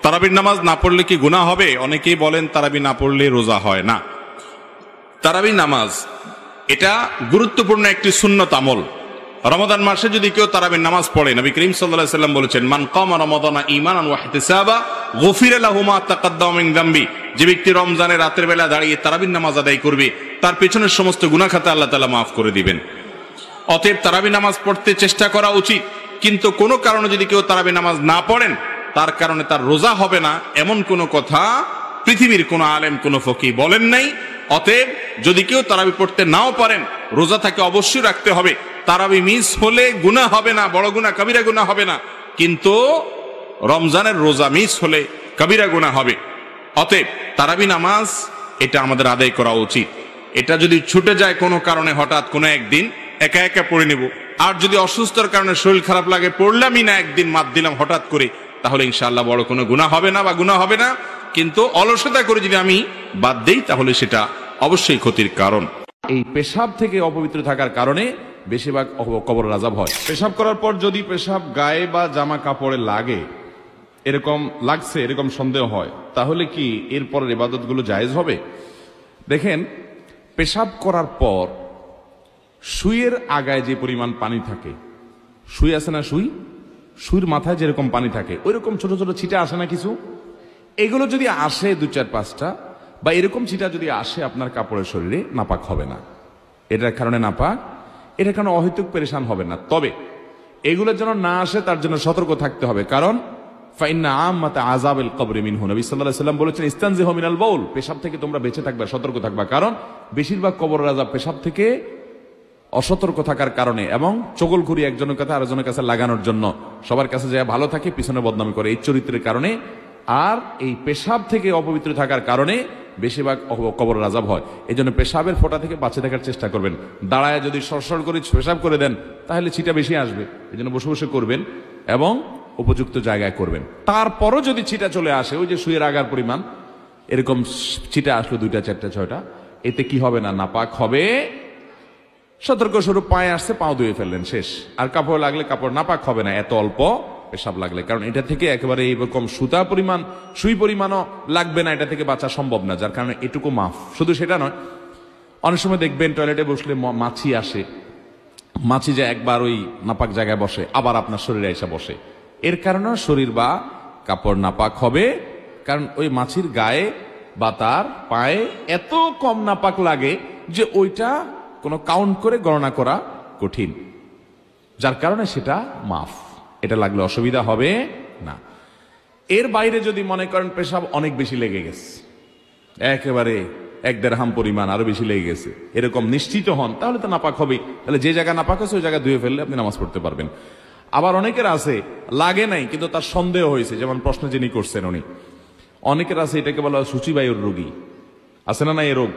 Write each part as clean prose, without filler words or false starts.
তারাবির নামাজ না পড়লে কি গুনাহ হবে? অনেকেই বলেন তারাবি না পড়লে রোজা হয় না। তারাবি নামাজ এটা গুরুত্বপূর্ণ একটি সুন্নত আমল। রমাদান মাসে যদি কেউ তারাবির নামাজ পড়ে, নবী করিম সাল্লাল্লাহু আলাইহি ওয়াসাল্লাম বলেছেন, মান কামা রমাদানা ঈমানান ওয়া ইহতিসাবা গুফিরা লাহু মা তাকাদ্দামা মিন যামবি। যে ব্যক্তি রমজানের রাতের বেলা দাঁড়িয়ে তারাবির নামাজ আদায় করবে, তার পেছনের সমস্ত গুনাহ খাতা আল্লাহ তাআলা মাফ করে দিবেন। অতএব তারাবি নামাজ পড়তে চেষ্টা করা উচিত। কিন্তু কোনো কারণে যদি কেউ তারাবি নামাজ না পড়েন, তার কারণে তার রোজা হবে না, এমন কোনো কথা পৃথিবীর কোনো আলেম, কোনো ফকি বলেন নাই। অতএব যদি কেউ তারাবি পড়তে নাও পারেন, রোজা তাকে অবশ্যই রাখতে হবে। তারাবি মিস হলে গুনাহ হবে না, বড় গুনাহ কবিরা গুনাহ হবে না, কিন্তু রমজানের রোজা মিস হলে কবিরা গুনাহ হবে। অতএব তারাবি নামাজ এটা আমাদের আদায় করা উচিত। এটা যদি ছুটে যায় কোনো কারণে, হঠাৎ কোনো একদিন একা একা পড়ে নেব। আর যদি অসুস্থতার কারণে শরীর খারাপ লাগে, পড়লামই না, একদিন মাত দিলাম হঠাৎ করে, তাহলে ইনশাআল্লাহ বড় কোনো গুনাহ হবে না বা গুনাহ হবে না। কিন্তু অলসতা করে যদি আমি বাদ দেই, তাহলে সেটা অবশ্যই ক্ষতির কারণ। এই পেশাব থেকে অপবিত্র থাকার কারণে বেশিরভাগ কবর আযাব হয়। পেশাব করার পর যদি পেশাব গায়ে বা জামা কাপড়ে লাগে, এরকম সন্দেহ হয়, তাহলে কি এরপরের ইবাদতগুলো জায়েজ হবে? দেখেন, পেশাব করার পর সুইয়ের আগায় যে পরিমাণ পানি থাকে, সুই আছে না, সুইয়ের মাথায় যেরকম পানি থাকে, ওইরকম ছোট ছোট ছিটা আসে না কিছু, এগুলো যদি আসে 2-4-5টা বা এরকম ছিটা যদি আসে আপনার কাপড়ের শরীরে, নাপাক হবে না। এটার কারণে নাপাক, এটার কারণে অহেতুক পেরেশান হবে না। তবে এগুলোর যেন না আসে তার জন্য সতর্ক থাকতে হবে। কারণ ফাইন্না আম্মাতা আযাবিল কবরি মিনহু, নবী সাল্লাল্লাহু আলাইহি ওয়াসাল্লাম বলেছেন, ইস্তানজিহু মিনাল বাউল, পেশাব থেকে তোমরা বেঁচে থাকবে, সতর্ক থাকবা। কারণ বেশিরভাগ কবরের আযাব পেশাব থেকে অসতর্ক থাকার কারণে এবং চগলখুরি একজনের কাছে আরেকজনের কাছে লাগানোর জন্য, সবার কাছে যায় ভালো থাকে, পিছনে বদনামি করে, এই চরিত্রের কারণে আর এই পেশাব থেকে অপবিত্র থাকার কারণে বেশিরভাগ কবরের আযাব হয়। এই জন্য পেশাবের ফোঁটা থেকে বাঁচে থাকার চেষ্টা করবেন। দাঁড়ায় যদি সরসর করে পেশাব করে দেন, তাহলে ছিটা বেশি আসবে। এই জন্য বসে বসে করবেন এবং উপযুক্ত জায়গায় করবেন। তারপরও যদি ছিটা চলে আসে, ওই যে সুইয়ের আগার পরিমাণ এরকম ছিটা আসলো 2টা 4টা 6টা, এতে কি হবে না, নাপাক হবে। সতর্ক স্বরূপ পায়ে আসছে, পাও ধুয়ে ফেললেন, শেষ। আর কাপড় লাগলে কাপড় নাপাক হবে না এত অল্প পেশাব লাগলে। কারণ এটা থেকে একেবারে এইরকম সুই পরিমাণও লাগবে না, এটা থেকে বাঁচা সম্ভব না, যার কারণে এটুকু মাফ। শুধু সেটা নয়, অনেক সময় দেখবেন টয়লেটে বসলে মাছি আসে, মাছি যে একবার ওই নাপাক জায়গায় বসে, আবার আপনার শরীরে এসে বসে, এর কারণেও শরীর বা কাপড় নাপাক হবে। কারণ ওই মাছির গায়ে বা তার পায়ে এত কম নাপাক লাগে যে ওইটা কোনো কাউন্ট করে গণনা করা কঠিন, যার কারণে সেটা মাফ। এটা লাগলে অসুবিধা হবে না। এর বাইরে যদি মনে করেন পেশাব অনেক বেশি লেগে গেছে, একেবারে 1 দেড়হাম পরিমাণ আরো বেশি লেগে গেছে, এরকম নিশ্চিত হন, তাহলে তো নাপাক হবেই। তাহলে যে জায়গা নাপাক হয়েছে ওই জায়গা ধুয়ে ফেললে আপনি নামাজ পড়তে পারবেন। আবার অনেকের আছে লাগে নাই কিন্তু তার সন্দেহ হয়েছে, যেমন প্রশ্ন যিনি করছেন উনি, অনেকের আছে এটাকে বলা হয় সূচিবায়ুর রোগী, আছে না এই রোগ,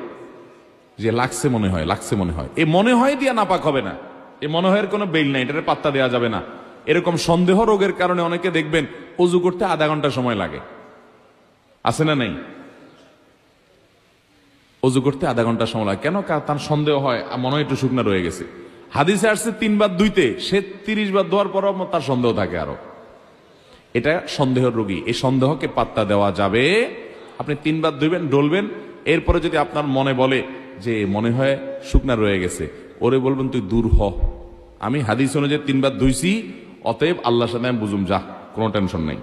যে লাগছে মনে হয়, এই মনে হয় দিয়া নাপাক হবে না, এই মনে হয় কোনো বেল নাই, এটার পাত্তা দেওয়া যাবে না। এরকম সন্দেহ রোগের কারণে অনেকে দেখবেন ওযু করতে আধা ঘন্টা সময় লাগে, আছে না নাই? ওযু করতে আধা ঘন্টা সময় লাগে কেন? তার সন্দেহ হয় মনে হয় একটু শুকনা রয়ে গেছে। হাদিসে আসছে 3 বার ধুইতে, সে 30 বার ধোয়ার পরও তার সন্দেহ থাকে আরো। এটা সন্দেহের রোগী, এই সন্দেহকে পাত্তা দেওয়া যাবে। আপনি 3 বার ধুইবেন, ডলবেন, এরপরে যদি আপনার মনে বলে যে মনে হয় শুকনা রয়ে গেছে, ওরে বলবেন তুই দূর হ, আমি হাদিস অনুযায়ী 3 বার ধুইছি, অতএব আল্লাহর সাথে আমি বুঝুম, যা, কোনো টেনশন নেই।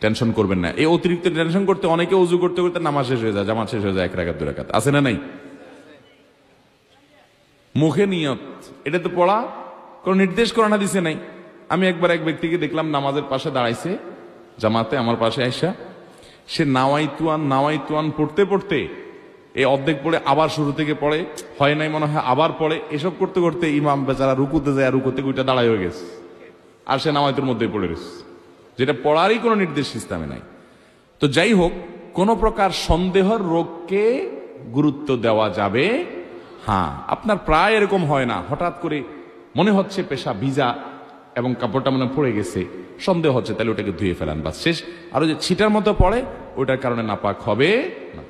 টেনশন করবেন না। এই অতিরিক্ত টেনশন করতে অনেকে ওযু করতে করতে নামাজ শেষ হয়ে যায়, জামাত শেষ হয়ে যায় 1 রাকাত 2 রাকাত, আছে না নাই? মুখে নিয়ত, এটা তো পড়া কোন নির্দেশ কোরআন হাদিসে নাই। আমি একবার এক ব্যক্তিকে দেখলাম নামাজের পাশে দাঁড়াইছে জামাতে, আমার পাশে আইসা, সে নাওয়াইতুয়ান পড়তে পড়তে এই অর্ধেক পড়ে আবার শুরু থেকে পড়ে, হয় নাই মনে হয় আবার পড়ে, এসব করতে করতে ইমাম বেচারা রুকুতে যায়, রুকুতে ওইটা দাঁড়াই হয়ে গেছে, আর সে নাওয়াইতুর মধ্যে পড়ে গেছে, যেটা পড়ারই কোনো নির্দেশ ইসলামে নাই। তো যাই হোক, কোন প্রকার সন্দেহের রোগকে গুরুত্ব দেওয়া যাবে। হ্যাঁ, আপনার প্রায় এরকম হয় না, হঠাৎ করে মনে হচ্ছে পেশা ভিজা এবং কাপড়টা মনে পড়ে গেছে, সন্দেহ হচ্ছে, তাহলে ওটাকে ধুয়ে ফেলান, বাস শেষ। আর ওই যে ছিটার মতো পড়ে, ওইটার কারণে নাপাক হবে না।